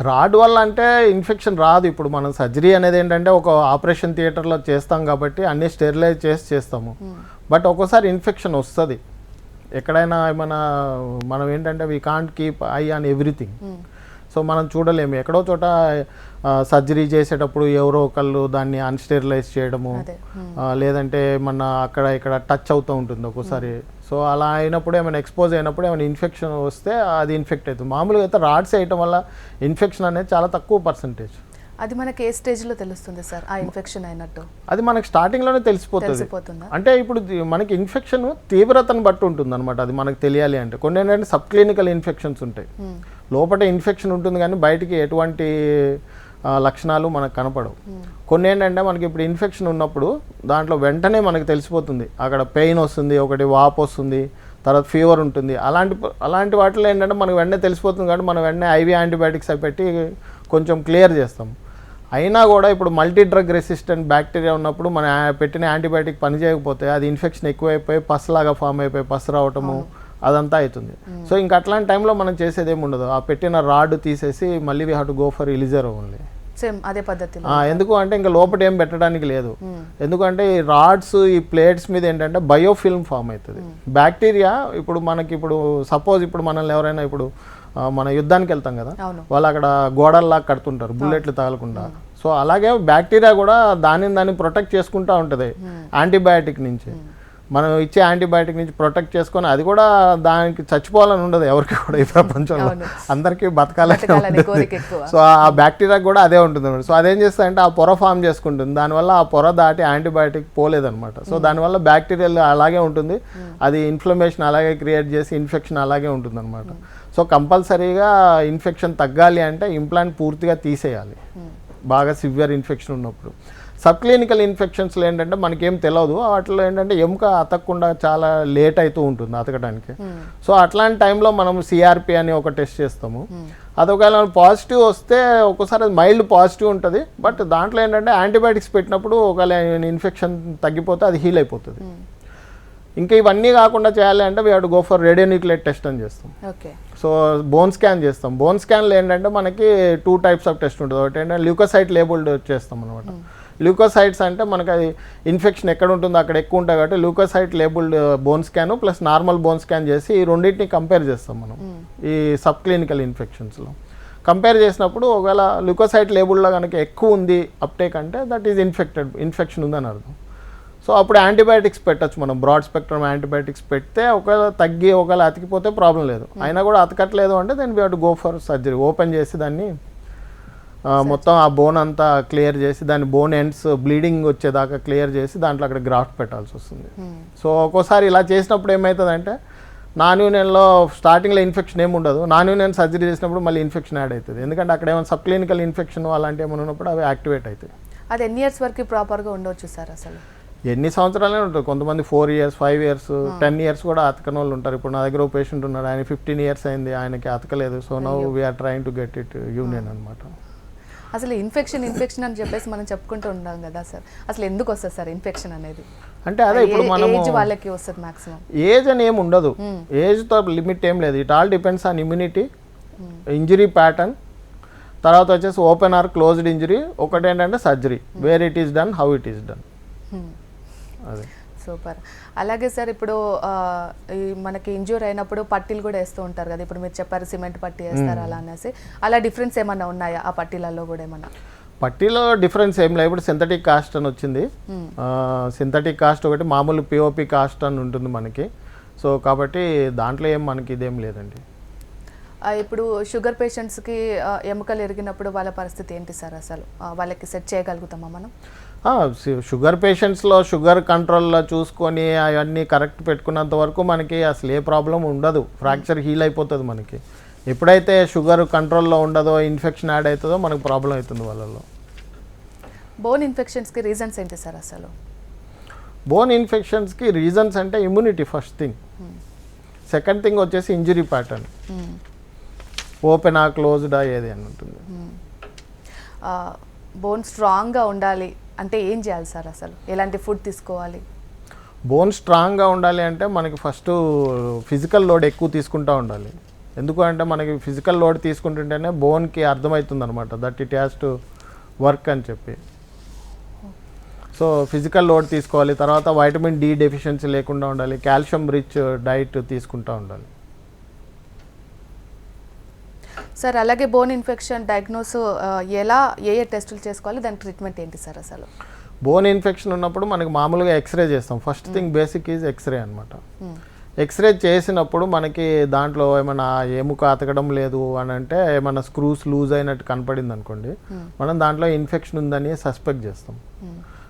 రాడ్ వల్ల అంటే ఇన్ఫెక్షన్ రాదు. ఇప్పుడు మనం సర్జరీ అనేది ఏంటంటే ఒక ఆపరేషన్ థియేటర్లో చేస్తాం కాబట్టి అన్నీ స్టెరిలైజ్ చేస్తాము. బట్ ఒక్కోసారి ఇన్ఫెక్షన్ వస్తుంది ఎక్కడైనా. మనం ఏంటంటే we can't keep I on everything. So మనం చూడలేము. ఎక్కడో చోట సర్జరీ చేసేటప్పుడు ఎవరో ఒకళ్ళు దాన్ని అన్స్టెరిలైజ్ చేయడము, లేదంటే అక్కడ ఇక్కడ టచ్ అవుతూ ఉంటుంది ఒక్కోసారి. సో అలా అయినప్పుడు ఏమైనా ఎక్స్పోజ్ అయినప్పుడు ఏమైనా ఇన్ఫెక్షన్ వస్తే అది ఇన్ఫెక్ట్ అవుతుంది. మామూలుగా అయితే రాడ్స్ వేయటం వల్ల ఇన్ఫెక్షన్ అనేది చాలా తక్కువ పర్సంటేజ్. అది మనకి ఏ స్టేజ్లో తెలుస్తుంది సార్ ఆ ఇన్ఫెక్షన్ అయినట్టు? అది మనకి స్టార్టింగ్లోనే తెలిసిపోతుంది. అంటే ఇప్పుడు మనకి ఇన్ఫెక్షన్ తీవ్రతను బట్టి ఉంటుంది అనమాట. అది మనకు తెలియాలి అంటే కొన్ని ఏంటంటే సబ్ క్లినికల్ ఇన్ఫెక్షన్స్ ఉంటాయి. లోపల ఇన్ఫెక్షన్ ఉంటుంది కానీ బయటికి ఎటువంటి లక్షణాలు మనకు కనపడవు. కొన్ని ఏంటంటే మనకి ఇప్పుడు ఇన్ఫెక్షన్ ఉన్నప్పుడు దాంట్లో వెంటనే మనకు తెలిసిపోతుంది. అక్కడ పెయిన్ వస్తుంది, ఒకటి వాపు వస్తుంది, తర్వాత ఫీవర్ ఉంటుంది. అలాంటి వాటిలో ఏంటంటే మనకు వెంటనే తెలిసిపోతుంది కాబట్టి మనం వెంటనే ఐవీ యాంటీబయాటిక్స్ అవి పెట్టి కొంచెం క్లియర్ చేస్తాం. అయినా కూడా ఇప్పుడు మల్టీ డ్రగ్ రెసిస్టెంట్ బ్యాక్టీరియా ఉన్నప్పుడు మనం పెట్టిన యాంటీబయాటిక్ పనిచేయకపోతే అది ఇన్ఫెక్షన్ ఎక్కువైపోయి పస్లాగా ఫామ్ అయిపోయి పస్ రావటము అదంతా అవుతుంది. సో ఇంకా అట్లాంటి టైంలో మనం చేసేది ఏమి ఉండదు. ఆ పెట్టిన రాడ్ తీసేసి మళ్ళీ we have to go for Ilizarov only. Same అదే పద్ధతి. ఎందుకు అంటే ఇంకా లోపల ఏం పెట్టడానికి లేదు. ఎందుకంటే ఈ రాడ్స్ ఈ ప్లేట్స్ మీద ఏంటంటే బయోఫిల్మ్ ఫామ్ అవుతుంది. బ్యాక్టీరియా ఇప్పుడు సపోజ్ ఇప్పుడు మనల్ని ఎవరైనా ఇప్పుడు మన యుద్ధానికి వెళ్తాం కదా, వాళ్ళు అక్కడ గోడల్లాగా కడుతుంటారు బుల్లెట్లు తగలకుండా. సో అలాగే బ్యాక్టీరియా కూడా దాన్ని ప్రొటెక్ట్ చేసుకుంటూ ఉంటుంది యాంటీబయాటిక్ నుంచి. మనం ఇచ్చే యాంటీబయాటిక్ నుంచి ప్రొటెక్ట్ చేసుకొని అది కూడా దానికి చచ్చిపోవాలని ఉండదు ఎవరికి కూడా ఈ ప్రపంచంలో, అందరికీ బతకాలని ఉంటుంది. సో ఆ బ్యాక్టీరియా కూడా అదే ఉంటుంది అనమాట. సో అదేం చేస్తుందంటే ఆ పొర ఫామ్ చేసుకుంటుంది, దానివల్ల ఆ పొర దాటి యాంటీబయాటిక్ పోలేదన్నమాట. సో దానివల్ల బ్యాక్టీరియల్ అలాగే ఉంటుంది, అది ఇన్ఫ్లమేషన్ అలాగే క్రియేట్ చేసి ఇన్ఫెక్షన్ అలాగే ఉంటుంది అనమాట. సో కంపల్సరీగా ఇన్ఫెక్షన్ తగ్గాలి అంటే ఇంప్లాంట్ పూర్తిగా తీసేయాలి బాగా సివియర్ ఇన్ఫెక్షన్ ఉన్నప్పుడు. సబ్ క్లినికల్ ఇన్ఫెక్షన్స్లో ఏంటంటే మనకేం తెలియదు, వాటిలో ఏంటంటే ఎముక అతకకుండా చాలా లేట్ అవుతూ ఉంటుంది అతకడానికి. సో అట్లాంటి టైంలో మనం సిఆర్పి అని ఒక టెస్ట్ చేస్తాము. అది ఒకవేళ పాజిటివ్ వస్తే ఒక్కోసారి అది మైల్డ్ పాజిటివ్ ఉంటుంది, బట్ దాంట్లో ఏంటంటే యాంటీబయాటిక్స్ పెట్టినప్పుడు ఒకవేళ ఇన్ఫెక్షన్ తగ్గిపోతే అది హీల్ అయిపోతుంది. ఇంకా ఇవన్నీ కాకుండా చేయాలి అంటే we have to go for radionuclear test అని చేస్తాం. సో బోన్ స్కాన్ చేస్తాం. బోన్ స్కాన్లో ఏంటంటే మనకి 2 types ఆఫ్ టెస్ట్ ఉంటుంది. ఒకటి ఏంటంటే ల్యూకోసైట్ లేబుల్డ్ చేస్తాం అనమాట. ల్యూకోసైట్స్ అంటే మనకి అది ఇన్ఫెక్షన్ ఎక్కడ ఉంటుందో అక్కడ ఎక్కువ ఉంటాయి కాబట్టి leukocyte labelled bone scan plus normal bone scan చేసి ఈ రెండింటిని కంపేర్ చేస్తాం మనం ఈ సబ్ క్లినికల్ ఇన్ఫెక్షన్స్లో. కంపేర్ చేసినప్పుడు ఒకవేళ ల్యూకోసైట్ లేబుల్లో కనుక ఎక్కువ ఉంది అప్టేక్ అంటే దట్ ఈజ్ ఇన్ఫెక్షన్ ఉందని అర్థం. సో అప్పుడు యాంటీబయాటిక్స్ పెట్టచ్చు, మనం బ్రాడ్ స్పెక్ట్రమ్ యాంటీబయాటిక్స్ పెడితే ఒకవేళ ఒకవేళ అతికిపోతే ప్రాబ్లం లేదు. అయినా కూడా అతకట్లేదు అంటే then we have to go for surgery. Open చేసి దాన్ని మొత్తం ఆ బోన్ అంతా క్లియర్ చేసి దాని బోన్ ఎండ్స్ బ్లీడింగ్ వచ్చేదాకా క్లియర్ చేసి దాంట్లో అక్కడ గ్రాఫ్ట్ పెట్టాల్సి వస్తుంది. సో ఒక్కోసారి ఇలా చేసినప్పుడు ఏమవుతుందంటే నాన్ యూనియన్లో స్టార్టింగ్లో ఇన్ఫెక్షన్ ఏమి ఉండదు, నాన్ యూనియన్ సర్జరీ చేసినప్పుడు మళ్ళీ ఇన్ఫెక్షన్ యాడ్ అవుతుంది. ఎందుకంటే అక్కడ ఏమైనా సబ్ క్లినికల్ ఇన్ఫెక్షన్ అలాంటివి ఏమైనా ఉన్నప్పుడు అవి యాక్టివేట్ అవుతాయి. అది ఎన్ని ఇయర్స్ వరకు ప్రాపర్గా ఉండవచ్చు సార్? అసలు ఎన్ని సంవత్సరాలే ఉంటుంది, కొంతమంది 4 years 5 years 10 years కూడా అతకని వాళ్ళు ఉంటారు. ఇప్పుడు నా దగ్గర ఒక పేషెంట్ ఉన్నాడు, ఆయన 15 years అయింది, ఆయనకి అతకలేదు. So now we're trying to get it union అనమాట. అసలు ఇన్ఫెక్షన్ అని చెప్పేసి మనం చెప్పుకుంటూ ఉంటాం కదా సార్, అసలు ఎందుకు వస్తుంది సార్ ఇన్ఫెక్షన్ అనేది? అంటే అదే ఇప్పుడు మనం ఏజ్ వాళ్ళకి వస్తుంది మాక్సిమం. ఏజ్ అని ఏమి ఉండదు, ఏజ్తో లిమిట్ ఏం లేదు. It all depends on immunity, injury pattern, తర్వాత వచ్చేసి ఓపెన్ ఆర్ క్లోజ్డ్ ఇంజరీ, ఒకటి ఏంటంటే surgery, where it is done, how it is done. అదే సూపర్. అలాగే సార్ ఇప్పుడు మనకి ఇంజ్యూర్ అయినప్పుడు పట్టీలు కూడా వేస్తూ ఉంటారు కదా, ఇప్పుడు మీరు చెప్పారు సిమెంట్ పట్టీ వేస్తారు అలా అనేసి, అలా డిఫరెన్స్ ఏమన్నా ఉన్నాయా ఆ పట్టీలలో కూడా? ఏమన్నా పట్టీలో డిఫరెన్స్ ఏం లేదు. ఇప్పుడు సింథటిక్ కాస్ట్ అని వచ్చింది, సింథటిక్ కాస్ట్ ఒకటి, మామూలు పిఓపి కాస్ట్ అని ఉంటుంది మనకి. సో కాబట్టి దాంట్లో ఏం మనకి ఇదేం లేదండి. ఇప్పుడు షుగర్ పేషెంట్స్కి ఎముకలు ఎరిగినప్పుడు వాళ్ళ పరిస్థితి ఏంటి సార్? అసలు వాళ్ళకి సెట్ చేయగలుగుతామా మనం? షుగర్ పేషెంట్స్లో షుగర్ కంట్రోల్లో చూసుకొని అవన్నీ కరెక్ట్ పెట్టుకున్నంత వరకు మనకి అసలు ఏ ప్రాబ్లం ఉండదు, ఫ్రాక్చర్ హీల్ అయిపోతుంది మనకి. ఎప్పుడైతే షుగర్ కంట్రోల్లో ఉండదో, ఇన్ఫెక్షన్ యాడ్ అవుతుందో మనకు ప్రాబ్లం అవుతుంది వాళ్ళలో. బోన్ ఇన్ఫెక్షన్స్కి రీజన్స్ ఏంటి సార్ అసలు? బోన్ ఇన్ఫెక్షన్స్కి రీజన్స్ అంటే immunity first thing, second thing వచ్చేసి ఇంజరీ ప్యాటర్న్, ఓపెనా క్లోజ్డా ఏది అని ఉంటుంది. బోన్ స్ట్రాంగ్గా ఉండాలి అంటే ఏం చేయాలి సార్? అసలు ఎలాంటి ఫుడ్ తీసుకోవాలి? బోన్ స్ట్రాంగ్గా ఉండాలి అంటే మనకి ఫస్ట్ ఫిజికల్ లోడ్ ఎక్కువ తీసుకుంటూ ఉండాలి. ఎందుకు అంటే మనకి ఫిజికల్ లోడ్ తీసుకుంటుంటేనే బోన్కి అర్థమవుతుంది అనమాట that it has to work అని చెప్పి. సో ఫిజికల్ లోడ్ తీసుకోవాలి, తర్వాత వైటమిన్ డి డెఫిషియన్సీ లేకుండా ఉండాలి, కాల్షియం రిచ్ డైట్ తీసుకుంటూ ఉండాలి. సార్ అలాగే బోన్ ఇన్ఫెక్షన్ డయాగ్నోస్ ఎలా ఏ టెస్టులు చేసుకోవాలి, దాని ట్రీట్మెంట్ ఏంటి సార్ అసలు? బోన్ ఇన్ఫెక్షన్ ఉన్నప్పుడు మనకి మామూలుగా ఎక్స్రే చేస్తాం. First thing basic is x-ray అనమాట. ఎక్స్రే చేసినప్పుడు మనకి దాంట్లో ఏమైనా ఎముక అతకడం లేదు అని అంటే, ఏమైనా స్క్రూస్ లూజ్ అయినట్టు కనపడింది అనుకోండి, మనం దాంట్లో ఇన్ఫెక్షన్ ఉందని సస్పెక్ట్ చేస్తాం.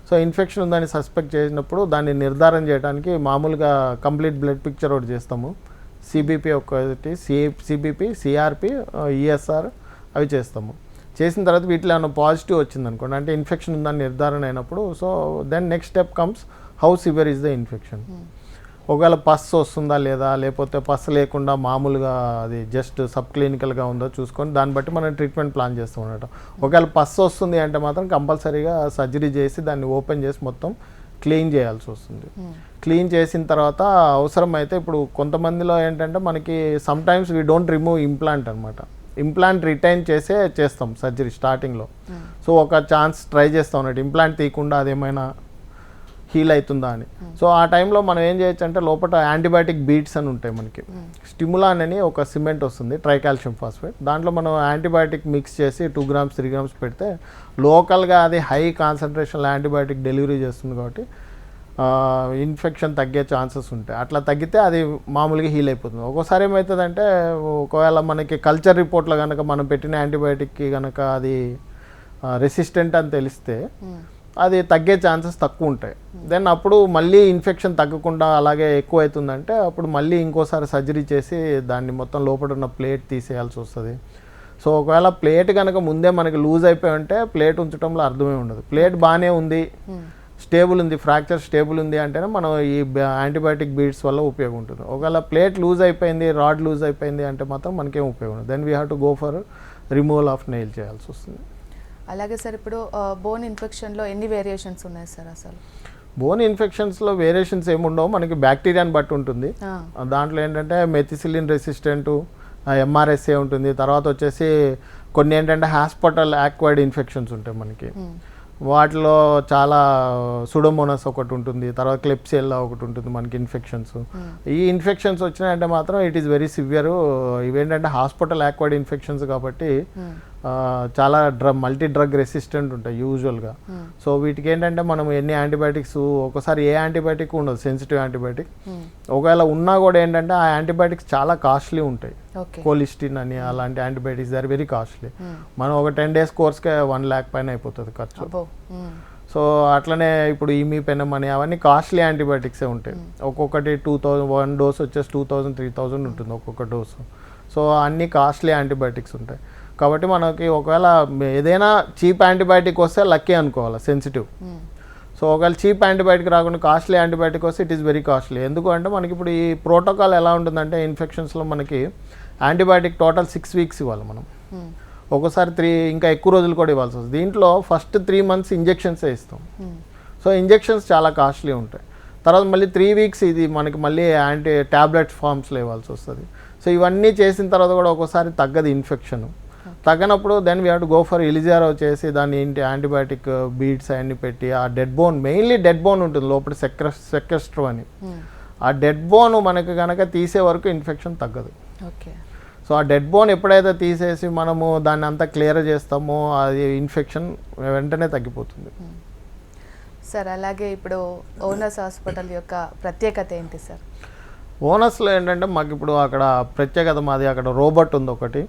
సో ఇన్ఫెక్షన్ ఉందని సస్పెక్ట్ చేసినప్పుడు దాన్ని నిర్ధారణ చేయడానికి మామూలుగా కంప్లీట్ బ్లడ్ పిక్చర్ ఒకటి చేస్తాము. సిబిపి ఒకటి, సిబిపి, సిఆర్పి, ఈఎస్ఆర్ అవి చేస్తాము. చేసిన తర్వాత వీటిలో ఏమైనా పాజిటివ్ వచ్చింది అనుకోండి, అంటే ఇన్ఫెక్షన్ ఉందని నిర్ధారణ అయినప్పుడు, so then next step comes how severe is the infection. ఒకవేళ పస్ వస్తుందా లేదా, లేకపోతే పస్ లేకుండా మామూలుగా అది జస్ట్ సబ్ క్లినికల్గా ఉందో చూసుకొని దాన్ని బట్టి మనం ట్రీట్మెంట్ ప్లాన్ చేస్తాం అన్నట్టు. ఒకవేళ పస్ వస్తుంది అంటే మాత్రం కంపల్సరీగా సర్జరీ చేసి దాన్ని ఓపెన్ చేసి మొత్తం క్లీన్ చేయాల్సి వస్తుంది. క్లీన్ చేసిన తర్వాత అవసరమైతే ఇప్పుడు కొంతమందిలో ఏంటంటే మనకి some times we don't remove implant అనమాట, ఇంప్లాంట్ రిటైన్ చేస్తాం సర్జరీ స్టార్టింగ్లో. సో ఒక ఛాన్స్ ట్రై చేస్తాం అన్నట్టు, ఇంప్లాంట్ తీయకుండా అదేమైనా హీల్ అవుతుందా అని. సో ఆ టైంలో మనం ఏం చేయొచ్చు అంటే లోపల యాంటీబయాటిక్ బీట్స్ అని ఉంటాయి మనకి, స్టిములాన్ అని ఒక సిమెంట్ వస్తుంది, ట్రైకాల్షియం ఫాస్ఫేట్, దాంట్లో మనం యాంటీబయాటిక్ మిక్స్ చేసి 2 grams 3 grams పెడితే లోకల్గా అది హై కాన్సన్ట్రేషన్లో యాంటీబయాటిక్ డెలివరీ చేస్తుంది కాబట్టి ఇన్ఫెక్షన్ తగ్గే ఛాన్సెస్ ఉంటాయి. అట్లా తగ్గితే అది మామూలుగా హీల్ అయిపోతుంది. ఒక్కోసారి ఏమవుతుందంటే ఒకవేళ మనకి కల్చర్ రిపోర్ట్లో కనుక మనం పెట్టిన యాంటీబయాటిక్కి కనుక అది రెసిస్టెంట్ అని తెలిస్తే అది తగ్గే ఛాన్సెస్ తక్కువ ఉంటాయి. దెన్ అప్పుడు మళ్ళీ ఇన్ఫెక్షన్ తగ్గకుండా అలాగే ఎక్కువ అవుతుందంటే అప్పుడు మళ్ళీ ఇంకోసారి సర్జరీ చేసి దాన్ని మొత్తం లోపల ఉన్న ప్లేట్ తీసేయాల్సి వస్తుంది. సో ఒకవేళ ప్లేట్ కనుక ముందే మనకి లూజ్ అయిపోయి ఉంటే ప్లేట్ ఉంచడంలో అర్థమే ఉండదు. ప్లేట్ బాగానే ఉంది, స్టేబుల్ ఉంది, ఫ్రాక్చర్ స్టేబుల్ ఉంది అంటేనే మనం ఈ యాంటీబయాటిక్ బీడ్స్ వల్ల ఉపయోగం ఉంటుంది. ఒకవేళ ప్లేట్ లూజ్ అయిపోయింది, రాడ్ లూజ్ అయిపోయింది అంటే మాత్రం మనకేం ఉపయోగం ఉండదు. Then we have to go for removal of nail చేయాల్సి వస్తుంది. అలాగే సార్ ఇప్పుడు బోన్ ఇన్ఫెక్షన్లో ఎన్ని వేరియేషన్స్ ఉన్నాయి సార్ అసలు? బోన్ ఇన్ఫెక్షన్స్లో వేరియేషన్స్ ఏముండవు, మనకి బ్యాక్టీరియాని బట్టి ఉంటుంది. దాంట్లో ఏంటంటే మెథిసిలిన్ రెసిస్టెంట్, ఎంఆర్ఎస్ఏ ఉంటుంది, తర్వాత వచ్చేసి కొన్ని ఏంటంటే హాస్పిటల్ యాక్వైర్డ్ ఇన్ఫెక్షన్స్ ఉంటాయి మనకి. వాటిలో చాలా సుడోమోనస్ ఒకటి ఉంటుంది, తర్వాత క్లెప్సియల్లా ఒకటి ఉంటుంది మనకి ఇన్ఫెక్షన్స్. ఈ ఇన్ఫెక్షన్స్ వచ్చినాయంటే మాత్రం ఇట్ ఈస్ వెరీ సివియర్. ఇవేంటంటే హాస్పిటల్ యాక్వైర్డ్ ఇన్ఫెక్షన్స్ కాబట్టి చాలా మల్టీ డ్రగ్ రెసిస్టెంట్ ఉంటాయి యూజువల్గా. సో వీటికి ఏంటంటే మనం ఎన్ని యాంటీబయాటిక్స్, ఒకసారి ఏ యాంటీబయాటిక్ ఉండదు సెన్సిటివ్ యాంటీబయాటిక్. ఒకవేళ ఉన్నా కూడా ఏంటంటే ఆ యాంటీబయాటిక్స్ చాలా కాస్ట్లీ ఉంటాయి. కోలిస్టిన్ అని అలాంటి యాంటీబయాటిక్స్ ఆర్ వెరీ కాస్ట్లీ. మనం ఒక 10 days కోర్స్కే 1 lakh పైన అయిపోతుంది ఖర్చు. సో అట్లనే ఇప్పుడు ఈమీపెనమ్ అని అవన్నీ కాస్ట్లీ యాంటీబయాటిక్సే ఉంటాయి. ఒక్కొక్కటి 2000, 1 dose వచ్చేసి 2000, 3000 ఉంటుంది ఒక్కొక్క డోసు. సో అన్నీ కాస్ట్లీ యాంటీబయాటిక్స్ ఉంటాయి కాబట్టి మనకి ఒకవేళ ఏదైనా చీప్ యాంటీబయాటిక్ వస్తే లక్కీ అనుకోవాలి, సెన్సిటివ్. సో ఒకవేళ చీప్ యాంటీబయాటిక్ రాకుండా కాస్ట్లీ యాంటీబయాటిక్ వస్తే ఇట్ ఈస్ వెరీ కాస్ట్లీ. ఎందుకు అంటే మనకి ఇప్పుడు ఈ ప్రోటోకాల్ ఎలా ఉంటుందంటే ఇన్ఫెక్షన్స్లో మనకి యాంటీబయాటిక్ టోటల్ 6 weeks ఇవ్వాలి మనం, ఒక్కోసారి 3 ఇంకా ఎక్కువ రోజులు కూడా ఇవ్వాల్సి వస్తుంది. దీంట్లో ఫస్ట్ 3 months ఇంజెక్షన్సే ఇస్తాం. సో ఇంజెక్షన్స్ చాలా కాస్ట్లీ ఉంటాయి. తర్వాత మళ్ళీ 3 weeks ఇది మనకి మళ్ళీ టాబ్లెట్ ఫామ్స్లో ఇవ్వాల్సి వస్తుంది. సో ఇవన్నీ చేసిన తర్వాత కూడా ఒక్కోసారి తగ్గదు ఇన్ఫెక్షన్. తగ్గనప్పుడు then we have to go for ఎలిజారో చేసి దాన్ని ఏంటి యాంటీబయాటిక్ బీడ్స్ అవన్నీ పెట్టి ఆ dead bone, mainly dead bone ఉంటుంది లోపల, సెక్వెస్ట్రమ్ అని. ఆ డెడ్ బోన్ మనకు కనుక తీసే వరకు ఇన్ఫెక్షన్ తగ్గదు. సో ఆ డెడ్ బోన్ ఎప్పుడైతే తీసేసి మనము దాన్ని అంతా క్లియర్ చేస్తామో అది ఇన్ఫెక్షన్ వెంటనే తగ్గిపోతుంది. సార్ అలాగే ఇప్పుడు ఓనర్స్ హాస్పిటల్ యొక్క ప్రత్యేకత ఏంటి సార్? ఓనర్స్లో ఏంటంటే మాకు ఇప్పుడు అక్కడ ప్రత్యేకత మాది, అక్కడ రోబోట్ ఉంది ఒకటి,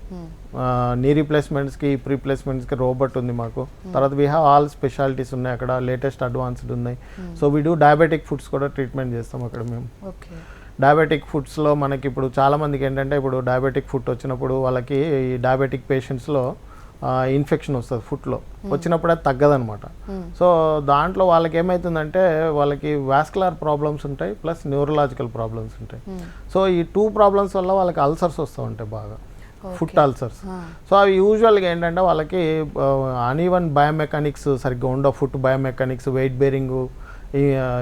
నీ రీప్లేస్మెంట్స్కి రీప్లేస్మెంట్స్కి రోబోట్ ఉంది మాకు. తర్వాత వీ హ్యావ్ ఆల్ స్పెషాలిటీస్ ఉన్నాయి అక్కడ, లేటెస్ట్ అడ్వాన్స్డ్ ఉన్నాయి. So we do diabetic foods కూడా ట్రీట్మెంట్ చేస్తాం అక్కడ మేము. డయాబెటిక్ ఫుడ్స్లో మనకి ఇప్పుడు చాలామందికి ఏంటంటే ఇప్పుడు డయాబెటిక్ ఫుడ్ వచ్చినప్పుడు వాళ్ళకి ఈ డయాబెటిక్ పేషెంట్స్లో ఇన్ఫెక్షన్ వస్తుంది ఫుడ్లో, వచ్చినప్పుడు అది తగ్గదనమాట. సో దాంట్లో వాళ్ళకి ఏమవుతుందంటే వాళ్ళకి వాస్కులర్ ప్రాబ్లమ్స్ ఉంటాయి ప్లస్ న్యూరలాజికల్ ప్రాబ్లమ్స్ ఉంటాయి. సో ఈ 2 problems వల్ల వాళ్ళకి అల్సర్స్ వస్తూ ఉంటాయి బాగా, ఫుట్ అల్సర్స్. సో అవి యూజువల్గా ఏంటంటే వాళ్ళకి అన్ఈవన్ బయోమెకానిక్స్ సరిగ్గా ఉండవు, ఫుట్ బయోమెకానిక్స్, వెయిట్ బేరింగ్,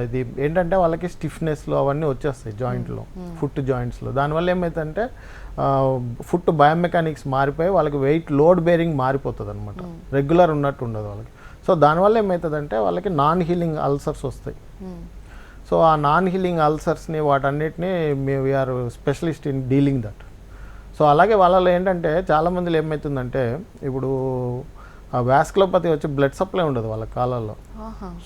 ఇది ఏంటంటే వాళ్ళకి స్టిఫ్నెస్లో అవన్నీ వచ్చేస్తాయి జాయింట్లో, ఫుట్ జాయింట్స్లో. దానివల్ల ఏమవుతుందంటే ఫుట్ బయోమెకానిక్స్ మారిపోయి వాళ్ళకి వెయిట్ లోడ్ బేరింగ్ మారిపోతుంది అనమాట, రెగ్యులర్ ఉన్నట్టు ఉండదు వాళ్ళకి. సో దానివల్ల ఏమవుతుందంటే వాళ్ళకి నాన్ హీలింగ్ అల్సర్స్ వస్తాయి. సో ఆ నాన్ హీలింగ్ అల్సర్స్ని వాటన్నిటిని we are specialist in dealing that. So అలాగే వాళ్ళలో ఏంటంటే చాలామందిలో ఏమవుతుందంటే ఇప్పుడు ఆ వాస్కులోపతి వచ్చి బ్లడ్ సప్లై ఉండదు వాళ్ళ కాలాల్లో.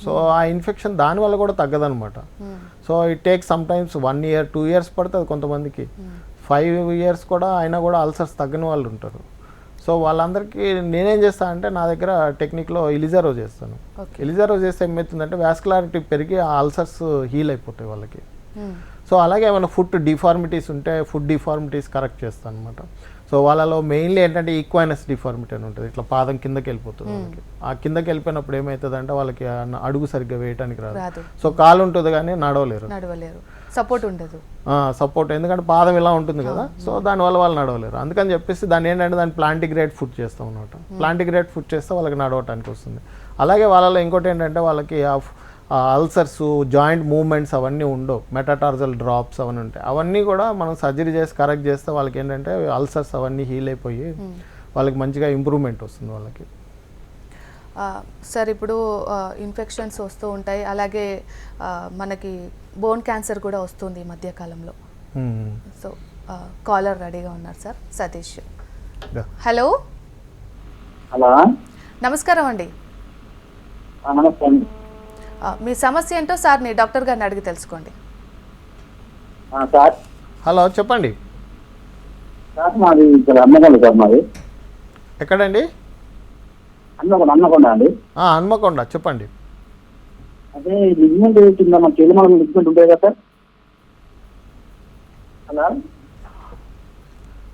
సో ఆ ఇన్ఫెక్షన్ దానివల్ల కూడా తగ్గదనమాట. So it takes some times 1 year 2 years పడుతుంది, కొంతమందికి 5 years కూడా అయినా కూడా అల్సర్స్ తగ్గని వాళ్ళు ఉంటారు. సో వాళ్ళందరికీ నేనేం చేస్తాను అంటే నా దగ్గర టెక్నిక్లో ఎలిజారో చేస్తాను. ఎలిజారో చేస్తే ఏమవుతుందంటే వాస్కులారిటీ పెరిగి ఆ అల్సర్స్ హీల్ అయిపోతాయి వాళ్ళకి. సో అలాగే ఏమైనా ఫుట్ డిఫార్మిటీస్ ఉంటే ఫుడ్ డిఫార్మిటీస్ కరెక్ట్ చేస్తాను అనమాట. సో వాళ్ళలో మెయిన్లీ ఏంటంటే ఈక్వైనస్ డిఫార్మిటీ అని ఉంటుంది, ఇట్లా పాదం కిందకి వెళ్ళిపోతుంది వాళ్ళకి. ఆ కిందకి వెళ్ళిపోయినప్పుడు ఏమవుతుంది అంటే వాళ్ళకి అడుగు సరిగ్గా వేయడానికి రాదు. సో కాలు ఉంటుంది కానీ నడవలేరు, సపోర్ట్ ఉండదు, సపోర్ట్, ఎందుకంటే పాదం ఇలా ఉంటుంది కదా. సో దానివల్ల వాళ్ళు నడవలేరు. అందుకని చెప్పేసి దాన్ని ఏంటంటే దాన్ని ప్లాంటిగ్రేట్ ఫుడ్ చేస్తాం అనమాట. ప్లాంటిగ్రేట్ ఫుడ్ చేస్తే వాళ్ళకి నడవటానికి వస్తుంది. అలాగే వాళ్ళలో ఇంకోటి ఏంటంటే వాళ్ళకి అల్సర్స్, జాయింట్ మూవ్మెంట్స్ అవన్నీ ఉండవు, మెటాటార్జల్ డ్రాప్స్ అవన్నీ ఉంటాయి. అవన్నీ కూడా మనం సర్జరీ చేసి కరెక్ట్ చేస్తే వాళ్ళకి ఏంటంటే అల్సర్స్ అవన్నీ హీల్ అయిపోయి వాళ్ళకి మంచిగా ఇంప్రూవ్మెంట్ వస్తుంది వాళ్ళకి. సార్ ఇప్పుడు ఇన్ఫెక్షన్స్ వస్తూ ఉంటాయి, అలాగే మనకి బోన్ క్యాన్సర్ కూడా వస్తుంది ఈ మధ్యకాలంలో. సో కాలర్ రెడీగా ఉన్నారు సార్, సతీష్. హలో హలో, నమస్కారం అండి. నమస్తే. మీ సమస్య ఏంటో సార్ని డాక్టర్ గారిని అడిగి తెలుసుకోండి. సార్ హలో, చెప్పండి. సార్ మాది ఇక్కడ హన్మకొండ సార్. మాది ఎక్కడండి? హన్మకొండ అండి. హన్మకొండ, చెప్పండి. అదే లిగ్మెంట్ కింద మన చెల్లిమల లిగ్మెంట్ ఉంటాయి కదా సార్. హలో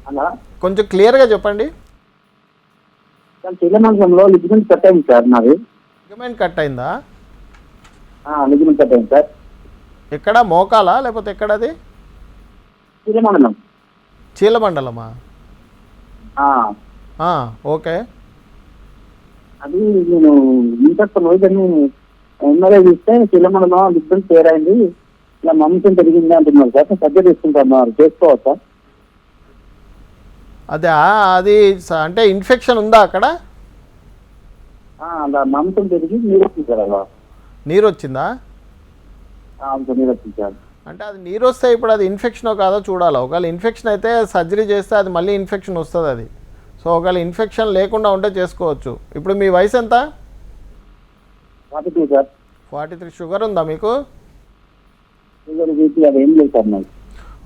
హలో, కొంచెం క్లియర్గా చెప్పండి. సార్ చెల్లిమంచంలో లిగ్మెంట్ కట్ అయింది సార్. నాది లిగమెంట్ కట్ అయిందా? లిగ్మెంట్ కట్ అయింది సార్. ఎక్కడ, మోకాలా లేకపోతే ఎక్కడది? చీలమండలం. చీలమండలమా? ఓకే. అది నేను ఇన్ఫెక్షన్ పోయి ఎమ్మెల్యే చూస్తే చీలమండలం లిగ్మెంట్ క్లియర్ అయింది, ఇలా మంచం పెరిగింది అంటున్నారు సార్. సర్జరీ తీసుకుంటున్నారు, చేసుకోవచ్చా? అది అంటే ఇన్ఫెక్షన్ ఉందా అక్కడ? అలా మాంసం పెరిగి నీరు వచ్చింది సార్ అలా. నీరు వచ్చిందా? అంత నీరు వచ్చింది సార్. అంటే అది నీరు వస్తే ఇప్పుడు అది ఇన్ఫెక్షనో కాదో చూడాలి. ఒకవేళ ఇన్ఫెక్షన్ అయితే సర్జరీ చేస్తే అది మళ్ళీ ఇన్ఫెక్షన్ వస్తుంది అది. సో ఒకవేళ ఇన్ఫెక్షన్ లేకుండా ఉంటే చేసుకోవచ్చు. ఇప్పుడు మీ వయసు ఎంత? 42 సార్. 43. షుగర్ ఉందా మీకు? షుగర్ బీపీ అది ఏం లేదు సార్ నాకు.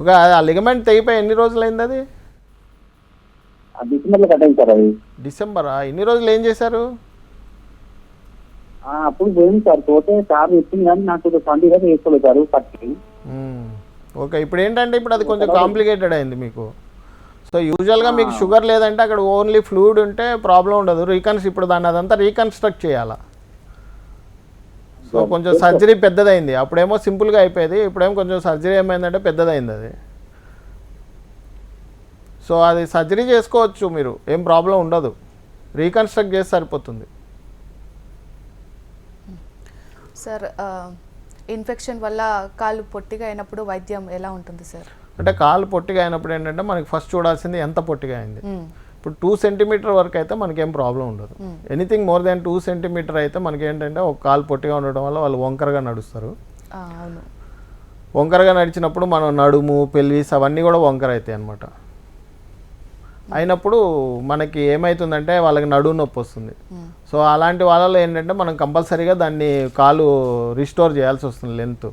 ఒక ఆ లిగమెంట్ తెగిపోయి ఎన్ని రోజులైంది అది? డిసెంబర్లో కట్ అయింది సార్ అది. డిసెంబరా? ఇన్ని రోజులు ఏం చేశారు? అప్పుడు పోయింది సార్. పోతే సార్ చెప్పింది కానీ నాకు పండుగ వేసుకోలేదు సార్ పట్టి. ఓకే. ఇప్పుడు ఏంటంటే ఇప్పుడు అది కొంచెం కాంప్లికేటెడ్ అయింది మీకు. సో యూజువల్గా మీకు షుగర్ లేదంటే అక్కడ ఓన్లీ ఫ్లూయిడ్ ఉంటే ప్రాబ్లం ఉండదు. ఇప్పుడు దాన్ని అదంతా రీకన్స్ట్రక్ట్ చేయాలా. సో కొంచెం సర్జరీ పెద్దదైంది. అప్పుడేమో సింపుల్గా అయిపోయేది, ఇప్పుడేమో కొంచెం సర్జరీ ఏమైందంటే పెద్దదైంది అది. సో అది సర్జరీ చేసుకోవచ్చు మీరు, ఏం ప్రాబ్లం ఉండదు. రీకన్స్ట్రక్ట్ చేసి సరిపోతుంది. సార్ ఇన్ఫెక్షన్ వల్ల కాళ్ళు పొట్టిగా అయినప్పుడు వైద్యం ఎలా ఉంటుంది సార్? అంటే కాళ్ళు పొట్టిగా అయినప్పుడు ఏంటంటే మనకి ఫస్ట్ చూడాల్సింది ఎంత పొట్టిగా అయింది. ఇప్పుడు 2 సెంటీమీటర్ వరకు అయితే మనకేం ప్రాబ్లం ఉండదు. ఎనీథింగ్ మోర్ దాన్ 2 సెంటీమీటర్ అయితే మనకి ఏంటంటే ఒక కాలు పొట్టిగా ఉండడం వల్ల వాళ్ళు వంకరగా నడుస్తారు. అవును. వంకరగా నడిచినప్పుడు మనం నడుము, పెల్విస్ అవన్నీ కూడా వంకర అవుతాయి అన్నమాట. అయినప్పుడు మనకి ఏమవుతుందంటే వాళ్ళకి నడుము నొప్పి వస్తుంది. సో అలాంటి వాళ్ళలో ఏంటంటే మనం కంపల్సరీగా దాన్ని కాలు రిస్టోర్ చేయాల్సి వస్తుంది లెంత్.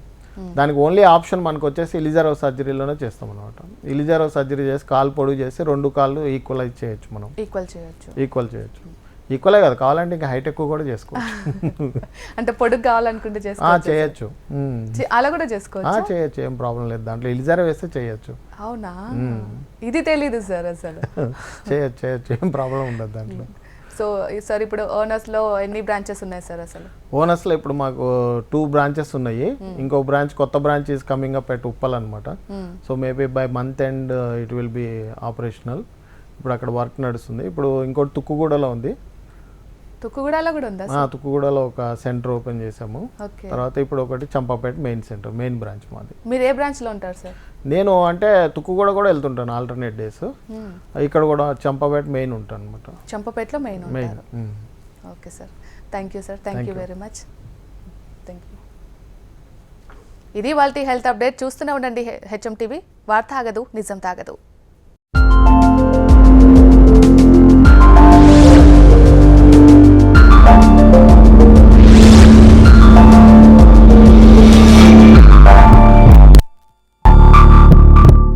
దానికి ఓన్లీ ఆప్షన్ మనకు వచ్చేసి ఇలిజారో సర్జరీలోనే చేస్తాం అనమాట. ఇలిజారో సర్జరీ చేసి కాలు పొడుగు చేసి 2 కాళ్ళు ఈక్వలైజ్ చేయొచ్చు మనం. ఈక్వల్ చేయొచ్చు. ఈక్వలే కదా, కావాలంటే ఇంకా హైట్ ఎక్కువ కూడా చేసుకోవచ్చు. అంటే పొడుగు కావాలనుకుంటే చేయొచ్చు. అలా కూడా చేసుకోవచ్చు. చేయొచ్చు, ఏం ప్రాబ్లం లేదు. దాంట్లో ఇలిజారో వేస్తే చేయొచ్చు. అవునా? ఇది తెలీదు సార్ అసలు. చేయొచ్చు, ఏం ప్రాబ్లం ఉండదు దాంట్లో. సో సార్ ఇప్పుడు ఓనర్స్లో ఎన్ని బ్రాంచెస్ ఉన్నాయి సార్ అసలు? ఓనర్స్లో ఇప్పుడు మాకు 2 బ్రాంచెస్ ఉన్నాయి. ఇంకో బ్రాంచ్, కొత్త branch is coming up at Uppal అనమాట. So maybe by month end it will be operational. ఇప్పుడు అక్కడ వర్క్ నడుస్తుంది. ఇప్పుడు ఇంకోటి తుక్కుగూడలో ఉంది. తుక్కుగూడలో కూడా ఉందా? తుక్కుగూడలో ఒక సెంటర్ ఓపెన్ చేసాము. తర్వాత ఇప్పుడు ఒకటి Champapet main centre, main branch మాది. మీరు ఏ బ్రాంచ్లో ఉంటారు సార్? నేను అంటే తుక్కుగూడ కూడా వెళ్తుంటాను ఆల్టర్నేట్ డేస్. ఇక్కడ కూడా చంపాపేట మెయిన్ ఉంటాను అనమాట. చంపాపేటలో main. Okay sir, thank you sir, thank you very much. Thank you. ఇది వాళ్ళ హెల్త్ అప్డేట్. చూస్తూనే ఉండండి హెచ్ఎం టీవీ. వార్త ఆగదు, నిజం తాగదు.